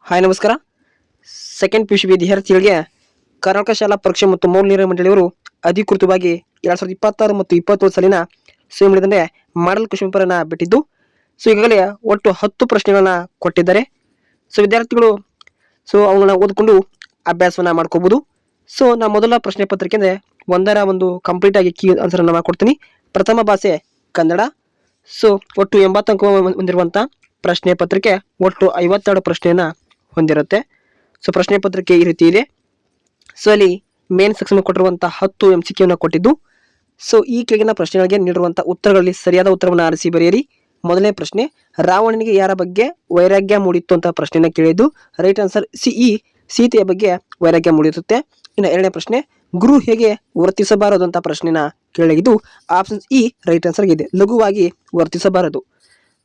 Hi ನಮಸ್ಕಾರ. Second P U C ವಿದ್ಯಾರ್ಥಿಗಳಿಗೆ ಕರ್ನಾಟಕ ಶಾಲಾ ಪರೀಕ್ಷೆ ಮತ್ತು ಮೌಲ್ಯ ಮಂಡಳಿಯವರು ಅಧಿಕೃತವಾಗಿ 2026 ಮತ್ತು 27 ಸಾಲಿನ ಸೇಮಿಡಿದಂತೆ ಮಾಡಲ್ ಕ್ವೆಶ್ಚನ್ ಪೇಪರ್ ಅನ್ನ ಬಿಟ್ಟಿದ್ದು, ಸೊ ಈಗಾಗಲೇ ಒಟ್ಟು 10 ಪ್ರಶ್ನೆಗಳನ್ನ ಕೊಟ್ಟಿದ್ದಾರೆ. ಸೊ ವಿದ್ಯಾರ್ಥಿಗಳು ಅವುಗಳನ್ನ ಓದಿಕೊಂಡು ಅಭ್ಯಾಸವನ್ನ ಮಾಡ್ಕೋಬಹುದು. ಸೊ ನಾ ಮೊದಲ ಪ್ರಶ್ನೆ ಪತ್ರಿಕೆ ಅಂದ್ರೆ ಒಂದರ ಒಂದು ಕಂಪ್ಲೀಟ್ ಆಗಿ ಕೀ ಆನ್ಸರ್ ಅನ್ನ ಕೊಡ್ತೀನಿ. ಪ್ರಥಮ ಭಾಷೆ ಕನ್ನಡ. ಸೊ ಒಟ್ಟು 80 ಅಂಕ ಹೊಂದಿರುವಂತ ಪ್ರಶ್ನೆ ಪತ್ರಿಕೆ ಒಟ್ಟು 52 ಪ್ರಶ್ನೆಯನ್ನ ಹೊಂದಿರುತ್ತೆ. ಸೊ ಪ್ರಶ್ನೆ ಪತ್ರಿಕೆ ಈ ರೀತಿ ಇದೆ. ಸೊ ಅಲ್ಲಿ ಮೇನ್ ಸೆಕ್ಷನ್ ಕೊಟ್ಟಿರುವಂತಹ 10 MCQ ಕೊಟ್ಟಿದ್ದು, ಸೊ ಈ ಕೆಳಗಿನ ಪ್ರಶ್ನೆಗಳಿಗೆ ನೀಡಿರುವಂತಹ ಉತ್ತರಗಳಲ್ಲಿ ಸರಿಯಾದ ಉತ್ತರವನ್ನು ಆರಿಸಿ ಬರೆಯಿರಿ. ಮೊದಲನೇ ಪ್ರಶ್ನೆ, ರಾವಣನಿಗೆ ಯಾರ ಬಗ್ಗೆ ವೈರಾಗ್ಯ ಮೂಡಿತ್ತು ಅಂತ ಪ್ರಶ್ನೆನ ಕೇಳಿದ್ದು. ರೈಟ್ ಆನ್ಸರ್ ಸಿಇ, ಸೀತೆಯ ಬಗ್ಗೆ ವೈರಾಗ್ಯ ಮೂಡಿರುತ್ತೆ. ಇನ್ನು ಎರಡನೇ ಪ್ರಶ್ನೆ, ಗುರು ಹೇಗೆ ವರ್ತಿಸಬಾರದು ಅಂತ ಪ್ರಶ್ನೆನ ಕೇಳಿದ್ದು. ಆಪ್ಷನ್ ಇ ರೈಟ್ ಆನ್ಸರ್ ಇದೆ, ಲಘುವಾಗಿ ವರ್ತಿಸಬಾರದು.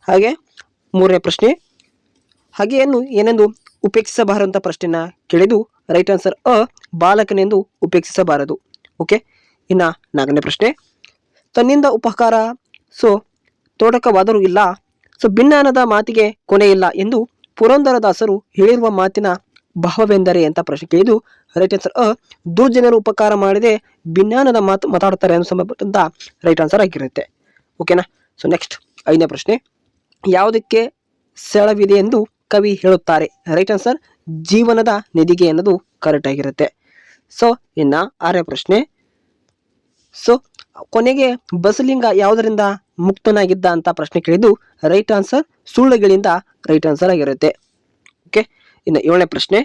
ಹಾಗೆ ಮೂರನೇ ಪ್ರಶ್ನೆ, ಹಾಗೆಯನ್ನು ಏನೆಂದು ಉಪೇಕ್ಷಿಸಬಾರದು ಅಂತ ಪ್ರಶ್ನೆನ ಕೇಳಿದ್ದು. Right answer a, ಬಾಲಕನೆಂದು ಉಪೇಕ್ಷಿಸಬಾರದು. ಓಕೆ. ಇನ್ನ ನಾಲ್ಕನೇ ಪ್ರಶ್ನೆ, ತನ್ನಿಂದ ಉಪಕಾರ ತೋಟಕವಾದರೂ ಇಲ್ಲ, ಭಿನ್ನಾನದ ಮಾತಿಗೆ ಕೊನೆ ಇಲ್ಲ ಎಂದು ಪುರಂದರದಾಸರು ಹೇಳಿರುವ ಮಾತಿನ ಭಾವವೆಂದರೆ ಅಂತ ಪ್ರಶ್ನೆ ಕೇಳಿದ್ದು. ರೈಟ್ ಆನ್ಸರ್ ಅ, ದುರ್ಜನರು ಉಪಕಾರ ಮಾಡಿದೆ ಭಿನ್ನಾನದ ಮಾತು ಮಾತಾಡ್ತಾರೆ ಅನ್ನೋ ಸಂಬಂಧಪಟ್ಟಂತ ರೈಟ್ ಆನ್ಸರ್ ಆಗಿರುತ್ತೆ. ಓಕೆನಾ. ಸೊ ನೆಕ್ಸ್ಟ್ ಐದನೇ ಪ್ರಶ್ನೆ, ಯಾವುದಕ್ಕೆ ಸೆಳವಿದೆ ಎಂದು ಕವಿ ಹೇಳುತ್ತಾರೆ. ರೈಟ್ ಆನ್ಸರ್ ಜೀವನದ ನಿಧಿಗೆ ಅನ್ನೋದು ಕರೆಕ್ಟ್ ಆಗಿರುತ್ತೆ. ಸೊ ಇನ್ನ ಆರನೇ ಪ್ರಶ್ನೆ, ಕೊನೆಗೆ ಬಸಲಿಂಗ ಯಾವುದರಿಂದ ಮುಕ್ತನಾಗಿದ್ದ ಅಂತ ಪ್ರಶ್ನೆ ಕೇಳಿದ್ದು. ರೈಟ್ ಆನ್ಸರ್ ಸುಳ್ಳುಗಳಿಂದ ರೈಟ್ ಆನ್ಸರ್ ಆಗಿರುತ್ತೆ. ಓಕೆ. ಇನ್ನು ಏಳನೇ ಪ್ರಶ್ನೆ,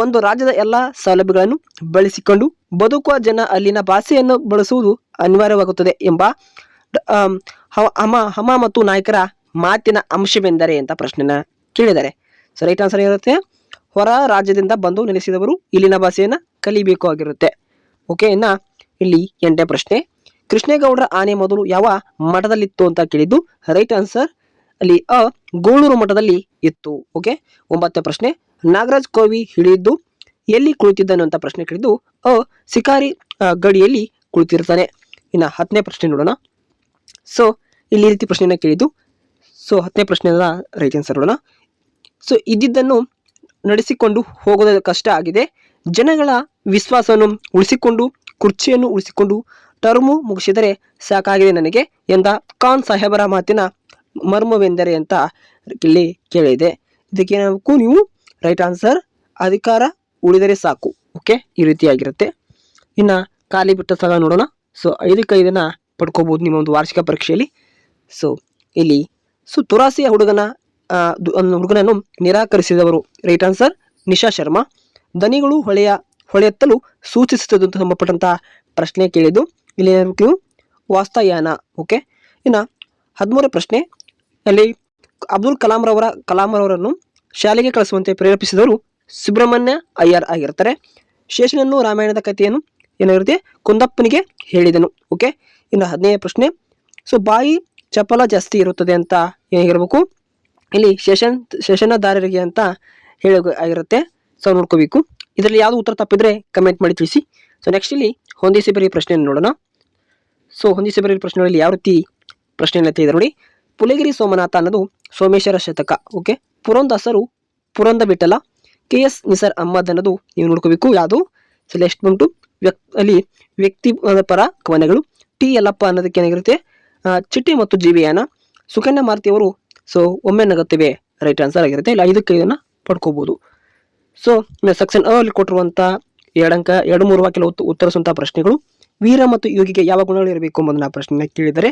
ಒಂದು ರಾಜ್ಯದ ಎಲ್ಲ ಸೌಲಭ್ಯಗಳನ್ನು ಬಳಸಿಕೊಂಡು ಬದುಕುವ ಜನ ಅಲ್ಲಿನ ಭಾಷೆಯನ್ನು ಬಳಸುವುದು ಅನಿವಾರ್ಯವಾಗುತ್ತದೆ ಎಂಬ ಹಮ ಮತ್ತು ನಾಯಕರ ಮಾತಿನ ಅಂಶವೆಂದರೆ ಅಂತ ಪ್ರಶ್ನೆನ ಕೇಳಿದ್ದಾರೆ. ಸೊ ರೈಟ್ ಆನ್ಸರ್ ಇರುತ್ತೆ, ಹೊರ ರಾಜ್ಯದಿಂದ ಬಂದು ನೆಲೆಸಿದವರು ಇಲ್ಲಿನ ಭಾಷೆಯನ್ನ ಕಲಿಬೇಕು ಆಗಿರುತ್ತೆ. ಓಕೆ. ಇನ್ನ ಇಲ್ಲಿ ಎಂಟನೇ ಪ್ರಶ್ನೆ, ಕೃಷ್ಣೇಗೌಡರ ಆನೆ ಮೊದಲು ಯಾವ ಮಠದಲ್ಲಿತ್ತು ಅಂತ ಕೇಳಿದ್ದು. ರೈಟ್ ಆನ್ಸರ್ ಅಲ್ಲಿ ಅ, ಗೋಳೂರು ಮಠದಲ್ಲಿ ಇತ್ತು. ಓಕೆ. ಒಂಬತ್ತನೇ ಪ್ರಶ್ನೆ, ನಾಗರಾಜ್ ಕವಿ ಹಿಡಿದು ಎಲ್ಲಿ ಕುಳಿತಿದ್ದನು ಅಂತ ಪ್ರಶ್ನೆ ಕೇಳಿದ್ದು. ಅ, ಶಿಕಾರಿ ಗಡಿಯಲ್ಲಿ ಕುಳಿತಿರ್ತಾನೆ. ಇನ್ನು ಹತ್ತನೇ ಪ್ರಶ್ನೆ ನೋಡೋಣ. ಸೊ ಇಲ್ಲಿ ರೀತಿ ಪ್ರಶ್ನೆನ ಕೇಳಿದ್ದು. ಸೊ ಹತ್ತನೇ ಪ್ರಶ್ನೆ ರೈಟ್ ಆನ್ಸರ್ ನೋಡೋಣ. ಇದ್ದಿದ್ದನ್ನು ನಡೆಸಿಕೊಂಡು ಹೋಗೋದು ಕಷ್ಟ ಆಗಿದೆ, ಜನಗಳ ವಿಶ್ವಾಸವನ್ನು ಉಳಿಸಿಕೊಂಡು ಕುರ್ಚಿಯನ್ನು ಉಳಿಸಿಕೊಂಡು ಟರ್ಮು ಮುಗಿಸಿದರೆ ಸಾಕಾಗಿದೆ ನನಗೆ ಎಂದ ಖಾನ್ ಸಾಹೇಬರ ಮಾತಿನ ಮರ್ಮವೆಂದರೆ ಅಂತ ಇಲ್ಲಿ ಕೇಳಿದೆ. ಇದಕ್ಕೆ ಏನಾಗಬೇಕು ನೀವು? ರೈಟ್ ಆನ್ಸರ್ ಅಧಿಕಾರ ಉಳಿದರೆ ಸಾಕು. ಓಕೆ. ಈ ರೀತಿಯಾಗಿರುತ್ತೆ. ಇನ್ನು ಖಾಲಿ ಬಿಟ್ಟ ಸ್ಥಳ ನೋಡೋಣ. ಸೊ 5ಕ್ಕೆ 5 ಪಡ್ಕೋಬಹುದು ನಿಮ್ಮ ಒಂದು ವಾರ್ಷಿಕ ಪರೀಕ್ಷೆಯಲ್ಲಿ. ಸೊ ಇಲ್ಲಿ ತುರಾಸಿಯ ಹುಡುಗನನ್ನು ನಿರಾಕರಿಸಿದವರು. Right answer Nisha Sharma. ದನಿಗಳು ಹೊಳೆಯತ್ತಲು ಸೂಚಿಸುತ್ತದೆ ಅಂತ ಸಂಬಂಧಪಟ್ಟಂತಹ ಪ್ರಶ್ನೆ ಕೇಳಿದ್ದು. ಇಲ್ಲಿ ನೀವು ವಾಸ್ತಯಾನ. ಓಕೆ. ಇನ್ನು 13ನೇ ಪ್ರಶ್ನೆ, ಅಲ್ಲಿ ಅಬ್ದುಲ್ ಕಲಾಂರವರನ್ನು ಶಾಲೆಗೆ ಕಳಿಸುವಂತೆ ಪ್ರೇರೇಪಿಸಿದವರು ಸುಬ್ರಹ್ಮಣ್ಯ ಅಯ್ಯರ್ ಆಗಿರ್ತಾರೆ. ಶೇಷನನ್ನು ರಾಮಾಯಣದ ಕಥೆಯನ್ನು ಏನಾಗಿರುತ್ತೆ ಕುಂದಪ್ಪನಿಗೆ ಹೇಳಿದನು. ಓಕೆ. ಇನ್ನು 15ನೇ ಪ್ರಶ್ನೆ, ಬಾಯಿ ಚಪಲ ಜಾಸ್ತಿ ಇರುತ್ತದೆ ಅಂತ ಏನಾಗಿರ್ಬೇಕು? ಇಲ್ಲಿ ಶೇಷನದಾರರಿಗೆ ಅಂತ ಹೇಳಿ ಆಗಿರುತ್ತೆ. ಸೊ ನೋಡ್ಕೋಬೇಕು. ಇದರಲ್ಲಿ ಯಾವುದು ಉತ್ತರ ತಪ್ಪಿದ್ರೆ ಕಮೆಂಟ್ ಮಾಡಿ ತಿಳಿಸಿ. ಸೊ ನೆಕ್ಸ್ಟ್ ಇಲ್ಲಿ ಹೊಂದಿಸಿ ಬರೀ ಪ್ರಶ್ನೆಯನ್ನು ನೋಡೋಣ. ಸೊ ಹೊಂದಿಸಿ ಬರೀ ಪ್ರಶ್ನೆಗಳಲ್ಲಿ ಯಾವ ರೀತಿ ಪ್ರಶ್ನೆಯನ್ನು ತಿಳಿದ ನೋಡಿ. ಪುಲಗಿರಿ ಸೋಮನಾಥ ಅನ್ನೋದು ಸೋಮೇಶ್ವರ ಶತಕ. ಓಕೆ. ಪುರಂದಾಸರು ಪುರಂದ ಬಿಟ್ಟಲ. KS ನಿಸಾರ್ ಅಹ್ಮದ್ ಅನ್ನೋದು ನೀವು ನೋಡ್ಕೋಬೇಕು. ಯಾವುದು? ಸೊ ನೆಕ್ಸ್ಟ್ ಬಂತು ಅಲ್ಲಿ ವ್ಯಕ್ತಿ ಪರ ಕವನಗಳು. ಟಿ ಯಲ್ಲಪ್ಪ ಅನ್ನೋದಕ್ಕೆ ಏನಾಗಿರುತ್ತೆ ಚಿಟ್ಟಿ ಮತ್ತು ಜೀವಿಯಾನ. ಸುಕನ್ಯಾ ಮಾರುತಿಯವರು ಒಮ್ಮೆ ನಗುತ್ತವೆ ರೈಟ್ ಆನ್ಸರ್ ಆಗಿರುತ್ತೆ. ಇಲ್ಲಿ 5ಕ್ಕೆ 5 ಪಡ್ಕೋಬಹುದು. ಸೊ ಸೆಕ್ಷನ್ ಅ ಅಲ್ಲಿ ಕೊಟ್ಟಿರುವಂಥ 2 ವಾಕ್ಯ ಉತ್ತರಿಸುವಂತಹ ಪ್ರಶ್ನೆಗಳು. ವೀರ ಮತ್ತು ಯೋಗಿಗೆ ಯಾವ ಗುಣಗಳು ಇರಬೇಕು ಎಂಬುದನ್ನ ಪ್ರಶ್ನೆ ಕೇಳಿದರೆ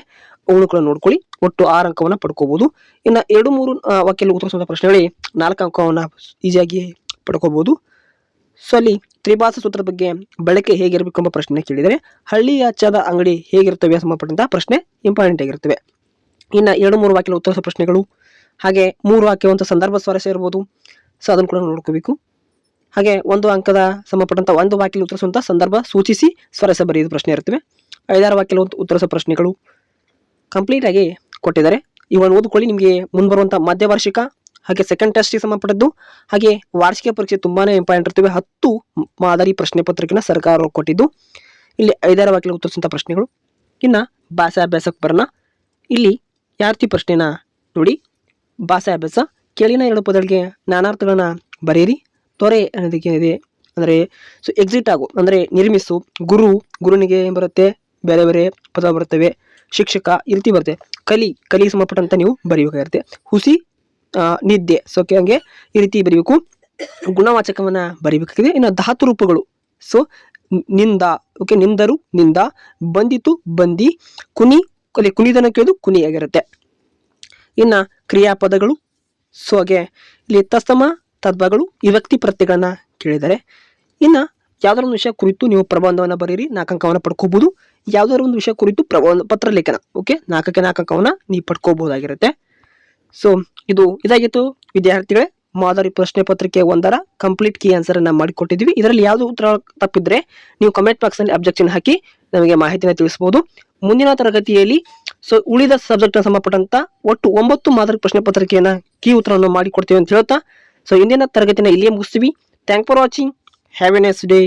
ಅವುಗಳು ಕೂಡ ನೋಡ್ಕೊಳ್ಳಿ. ಒಟ್ಟು 6 ಅಂಕವನ್ನು ಪಡ್ಕೋಬಹುದು. ಇನ್ನು 2-3 ವಾಕ್ಯ ಉತ್ತರಿಸುವಂತಹ ಪ್ರಶ್ನೆಗಳಿಗೆ 4 ಅಂಕವನ್ನು ಈಸಿಯಾಗಿ ಪಡ್ಕೋಬಹುದು. ಸೊ ಅಲ್ಲಿ ತ್ರಿಭಾಷಾ ಸೂತ್ರದ ಬಗ್ಗೆ ಬಳಕೆ ಹೇಗಿರಬೇಕು ಎಂಬ ಪ್ರಶ್ನೆ ಕೇಳಿದರೆ ಹಳ್ಳಿಯ ಚದ ಅಂಗಡಿ ಹೇಗಿರ್ತವೆ ಸಂಬಂಧಪಟ್ಟಂತಹ ಪ್ರಶ್ನೆ ಇಂಪಾರ್ಟೆಂಟ್ ಆಗಿರ್ತವೆ. ಇನ್ನು 2-3 ವಾಕ್ಯ ಉತ್ತರಿಸುವ ಪ್ರಶ್ನೆಗಳು, ಹಾಗೆ 3 ವಾಕ್ಯವಂತ ಸಂದರ್ಭ ಸ್ವಾರಸ್ಯ ಇರ್ಬೋದು. ಸೊ ಅದನ್ನು ಕೂಡ ನೋಡ್ಕೋಬೇಕು. ಹಾಗೆ 1 ಅಂಕದ ಸಂಬಂಧಪಟ್ಟಂತ 1 ವಾಕ್ಯ ಉತ್ತರಿಸುವಂತಹ ಸಂದರ್ಭ ಸೂಚಿಸಿ ಸ್ವಾರಸ್ಯ ಬರೆಯುವುದು ಪ್ರಶ್ನೆ ಇರ್ತವೆ. 5-6 ವಾಕ್ಯ ಉತ್ತರಿಸುವ ಪ್ರಶ್ನೆಗಳು ಕಂಪ್ಲೀಟ್ ಆಗಿ ಕೊಟ್ಟಿದ್ದಾರೆ. ಇವನ್ನು ಓದ್ಕೊಳ್ಳಿ. ನಿಮಗೆ ಮುಂಬರುವಂಥ ಮಧ್ಯವಾರ್ಷಿಕ ಹಾಗೆ ಸೆಕೆಂಡ್ ಟೆಸ್ಟ್ಗೆ ಸಂಬಂಧಪಟ್ಟದ್ದು ಹಾಗೆ ವಾರ್ಷಿಕ ಪರೀಕ್ಷೆ ತುಂಬಾನೇ ಇಂಪಾರ್ಟೆಂಟ್ ಇರ್ತವೆ. 10 ಮಾದರಿ ಪ್ರಶ್ನೆ ಪತ್ರಿಕೆನ ಸರ್ಕಾರ ಕೊಟ್ಟಿದ್ದು. ಇಲ್ಲಿ 5-6 ವಾಕ್ಯ ಉತ್ತರಿಸುವಂಥ ಪ್ರಶ್ನೆಗಳು. ಇನ್ನು ಭಾಷಾ ಅಭ್ಯಾಸಕ್ಕೆ ಬರೋಣ. ಇಲ್ಲಿ ಯಾವ ರೀತಿ ಪ್ರಶ್ನೆನ ನೋಡಿ. ಭಾಷಾ ಅಭ್ಯಾಸ, ಕೆಳಗಿನ ಎರಡು ಪದಗಳಿಗೆ ನಾನಾರ್ಥಗಳನ್ನ ಬರೆಯಿರಿ. ತೊರೆ ಅನ್ನೋದಕ್ಕೆ ಇದೆ ಅಂದರೆ ಸೊ ಎಕ್ಸಿಟ್ ಆಗು ಅಂದರೆ ನಿರ್ಮಿಸು. ಗುರುನಿಗೆ ಏನ್ ಬರುತ್ತೆ, ಬೇರೆ ಬೇರೆ ಪದ ಬರುತ್ತವೆ. ಶಿಕ್ಷಕ ಈ ರೀತಿ ಬರುತ್ತೆ. ಕಲಿ ಸಂಬಂಧಪಟ್ಟಂತ ನೀವು ಬರೀಬೇಕಾಗಿರುತ್ತೆ. ಹುಸಿ ನಿದ್ದೆ, ಸೊ ಹಂಗೆ ಈ ರೀತಿ ಬರೀಬೇಕು. ಗುಣವಾಚಕವನ್ನ ಬರೀಬೇಕಾಗಿದೆ. ಇನ್ನು ಧಾತು ರೂಪಗಳು, ಸೊ ನಿಂದ, ಓಕೆ, ನಿಂದರು ನಿಂದ, ಬಂದಿತು ಬಂದಿ, ಕುಣಿದನ ಕೇಳಿದು ಕುನಿ ಆಗಿರುತ್ತೆ. ಇನ್ನ ಕ್ರಿಯಾಪದಗಳು, ಸೊ ಹಾಗೆ ಇಲ್ಲಿ ತತ್ಸಮ ತದ್ಭಗಳು, ವಿಭಕ್ತಿ ಪ್ರತ್ಯಯಗಳನ್ನ ಕೇಳಿದ್ದಾರೆ. ಇನ್ನ ಯಾವ್ದಾರ ಒಂದು ವಿಷಯ ಕುರಿತು ನೀವು ಪ್ರಬಂಧವನ್ನ ಬರೀರಿ, 4 ಅಂಕವನ್ನ ಪಡ್ಕೋಬಹುದು. ಯಾವ್ದಾದ್ರು ಒಂದು ವಿಷಯ ಕುರಿತು ಪತ್ರ ಲೇಖನ, ಓಕೆ, 4ಕ್ಕೆ 4 ಅಂಕವನ್ನ ನೀವು ಪಡ್ಕೋಬಹುದಾಗಿರುತ್ತೆ. ಸೊ ಇದಾಗಿತ್ತು ವಿದ್ಯಾರ್ಥಿಗಳೇ, ಮಾದರಿ ಪ್ರಶ್ನೆ ಪತ್ರಿಕೆ 1ರ ಕಂಪ್ಲೀಟ್ ಕೀ ಆನ್ಸರ್ ಅನ್ನ ಮಾಡಿಕೊಟ್ಟಿದ್ವಿ. ಇದರಲ್ಲಿ ಯಾವ್ದು ಉತ್ತರ ತಪ್ಪಿದ್ರೆ ನೀವು ಕಮೆಂಟ್ ಬಾಕ್ಸ್ ನಲ್ಲಿ ಅಬ್ಜೆಕ್ಷನ್ ಹಾಕಿ ನಮಗೆ ಮಾಹಿತಿನ ತಿಳಿಸಬಹುದು. ಮುಂದಿನ ತರಗತಿಯಲ್ಲಿ ಸೊ ಉಳಿದ ಸಬ್ಜೆಕ್ಟ್ ಸಂಬಂಧಪಟ್ಟಂತ ಒಟ್ಟು 9 ಮಾದರಿ ಪ್ರಶ್ನೆ ಪತ್ರಿಕೆಯನ್ನ ಕೀ ಉತ್ತರವನ್ನು ಮಾಡಿಕೊಡ್ತೀವಿ ಅಂತ ಹೇಳ್ತಾ ಸೊ ಇಂದಿನ ತರಗತಿನ ಇಲ್ಲಿಯೇ ಮುಗಿಸ್ತೀವಿ. Thank for watching. Have a nice day.